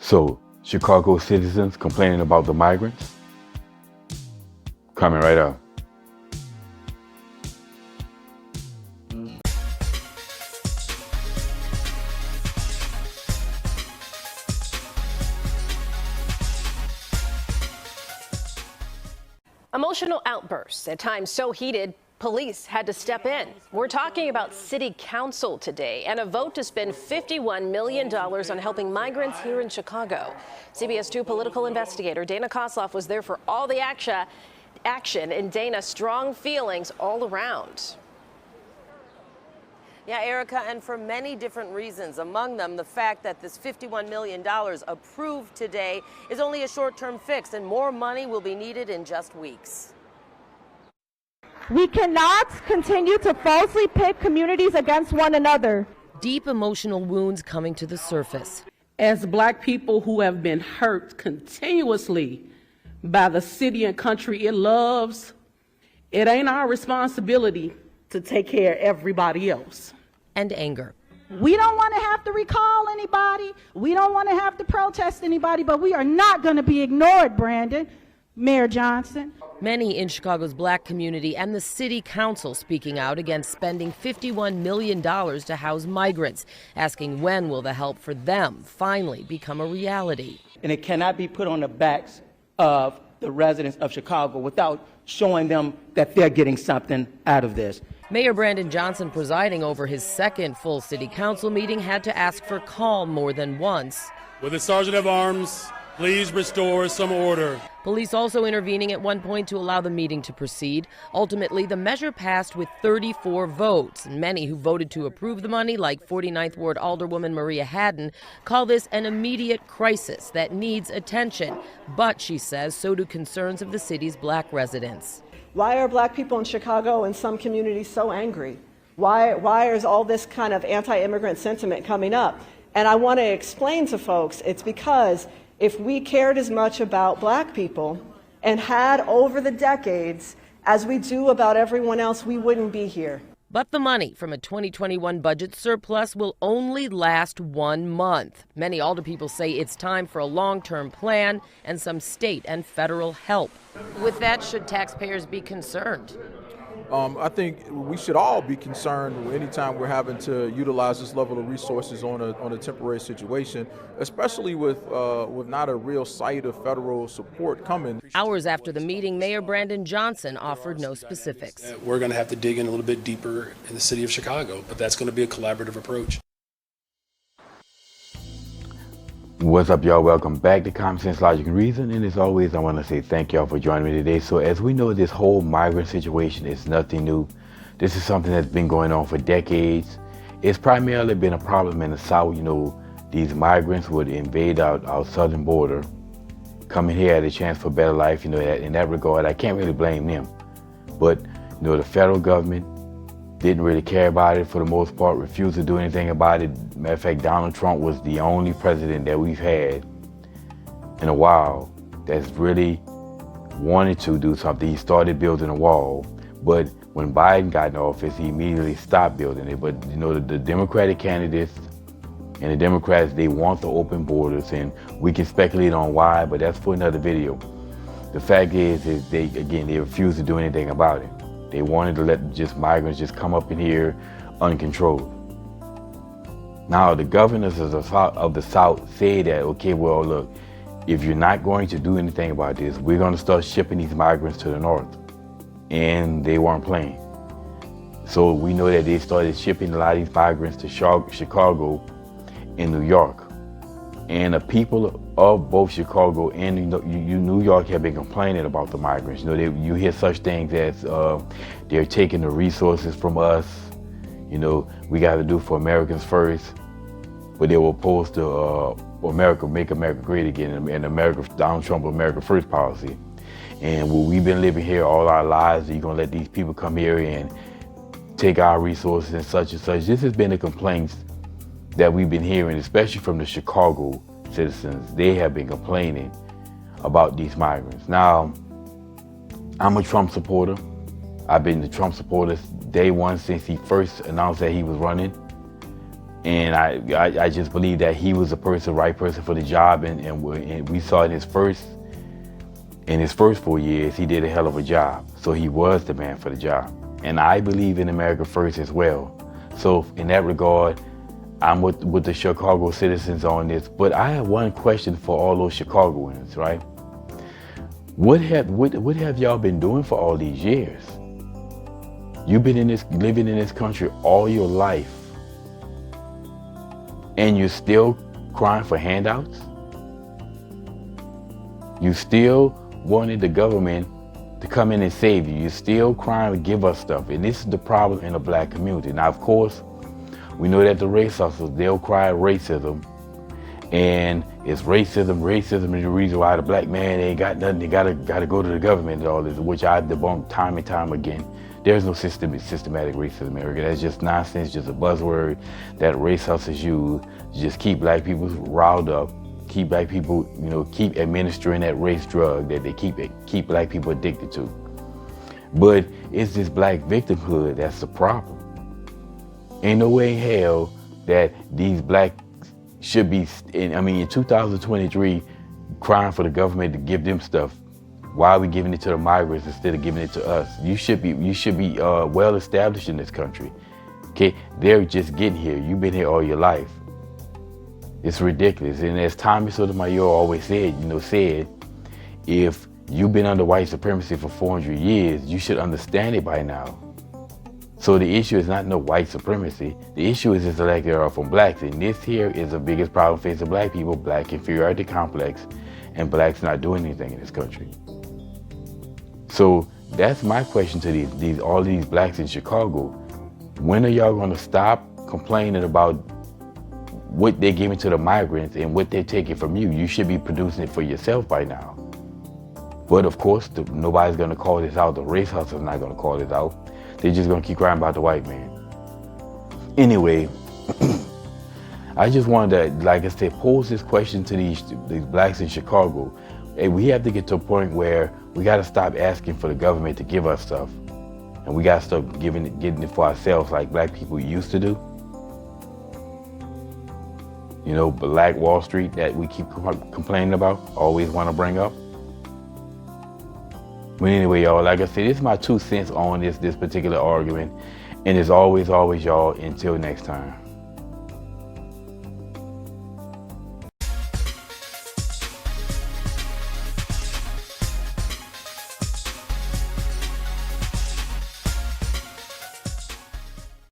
So, Chicago citizens complaining about the migrants? Coming right up. Emotional outbursts, at times so heated, police had to step in. We're talking about City Council today and a vote to spend $51 million on helping migrants here in Chicago. CBS 2 political investigator Dana Kosloff was there for all the action, and Dana, strong feelings all around. Yeah, Erica, and for many different reasons, among them the fact that this $51 million approved today is only a short-term fix and more money will be needed in just weeks. We cannot continue to falsely pit communities against one another. Deep emotional wounds coming to the surface. As Black people who have been hurt continuously by the city and country it loves, it ain't our responsibility to take care of everybody else. And anger. We don't want to have to recall anybody. We don't want to have to protest anybody, but we are not going to be ignored, Brandon. Mayor Johnson. Many in Chicago's Black community and the City Council speaking out against spending $51 million to house migrants, asking when will the help for them finally become a reality. And it cannot be put on the backs of the residents of Chicago without showing them that they're getting something out of this. Mayor Brandon Johnson, presiding over his second full City Council meeting, had to ask for calm more than once. Will the Sergeant of Arms please restore some order? Police also intervening at one point to allow the meeting to proceed. Ultimately, the measure passed with 34 votes. Many who voted to approve the money, like 49th Ward Alderwoman Maria Haddon, call this an immediate crisis that needs attention. But, she says, so do concerns of the city's Black residents. Why are Black people in Chicago and some communities so angry? Why is all this kind of anti-immigrant sentiment coming up? And I want to explain to folks, it's because if we cared as much about Black people and had over the decades as we do about everyone else, we wouldn't be here. But the money from a 2021 budget surplus will only last 1 month. Many alderpeople say it's time for a long-term plan and some state and federal help. With that, should taxpayers be concerned? I think we should all be concerned anytime we're having to utilize this level of resources on a temporary situation, especially with not a real sight of federal support coming. Hours after the meeting, Mayor Brandon Johnson offered no specifics. We're going to have to dig in a little bit deeper in the city of Chicago, but that's going to be a collaborative approach. What's up, y'all? Welcome back to Common Sense, Logic, and Reason. And as always, I want to say thank y'all for joining me today. So as we know, this whole migrant situation is nothing new. This is something that's been going on for decades. It's primarily been a problem in the South. You know, these migrants would invade our southern border, coming here at a chance for a better life. You know, in that regard, I can't really blame them. But, you know, the federal government didn't really care about it for the most part, refused to do anything about it. Matter of fact, Donald Trump was the only president that we've had in a while that's really wanted to do something. He started building a wall, but when Biden got in office, he immediately stopped building it. But you know, the Democratic candidates and the Democrats, they want the open borders, and we can speculate on why, but that's for another video. The fact is they refused to do anything about it. They wanted to let migrants just come up in here uncontrolled. Now, the governors of the South say that, okay, well, look, if you're not going to do anything about this, we're going to start shipping these migrants to the north. And they weren't playing. So we know that they started shipping a lot of these migrants to Chicago and New York. And the people of both Chicago and New York have been complaining about the migrants. You know, you hear such things as they're taking the resources from us. You know, we got to do for Americans first. But they were opposed to America, Make America Great Again, and Donald Trump America First policy. And we've been living here all our lives. You're going to let these people come here and take our resources and such and such. This has been the complaints that we've been hearing, especially from the Chicago citizens. They have been complaining about these migrants. Now, I'm a Trump supporter. I've been the Trump supporter day one since he first announced that he was running. And I just believe that he was the right person for the job, and we saw in his first 4 years, he did a hell of a job. So he was the man for the job. And I believe in America first as well. So in that regard, I'm with the Chicago citizens on this. But I have one question for all those Chicagoans, right? What have y'all been doing for all these years? You've been living in this country all your life, and you're still crying for handouts? You still wanted the government to come in and save you. You're still crying to give us stuff. And this is the problem in the black community. Now, of course, we know that the race hustlers, they'll cry racism. And it's racism is the reason why the black man ain't got nothing. They gotta go to the government and all this, which I've debunked time and time again. There's no systematic racism in America. That's just nonsense, just a buzzword that race hustlers use to just keep black people riled up, keep black people, keep administering that race drug that they keep black people addicted to. But it's this black victimhood that's the problem. Ain't no way in hell that these black should be, in 2023, crying for the government to give them stuff. Why are we giving it to the migrants instead of giving it to us? You should be well established in this country. Okay, they're just getting here. You've been here all your life. It's ridiculous. And as Tommy Sotomayor always said, if you've been under white supremacy for 400 years, you should understand it by now. So the issue is not no white supremacy. The issue is the lack thereof from blacks. And this here is the biggest problem facing black people, black inferiority complex, and blacks not doing anything in this country. So that's my question to all these blacks in Chicago. When are y'all gonna stop complaining about what they're giving to the migrants and what they're taking from you? You should be producing it for yourself by now. But of course, nobody's gonna call this out. The race hustle's not gonna call this out. They're just gonna keep crying about the white man. Anyway, I just wanted to, like I said, pose this question to these blacks in Chicago. Hey, we have to get to a point where we gotta stop asking for the government to give us stuff. And we gotta start getting it for ourselves like black people used to do. Black Wall Street that we keep complaining about, always wanna bring up. But anyway, y'all, like I said, this is my 2 cents on this particular argument. And as always, y'all, until next time.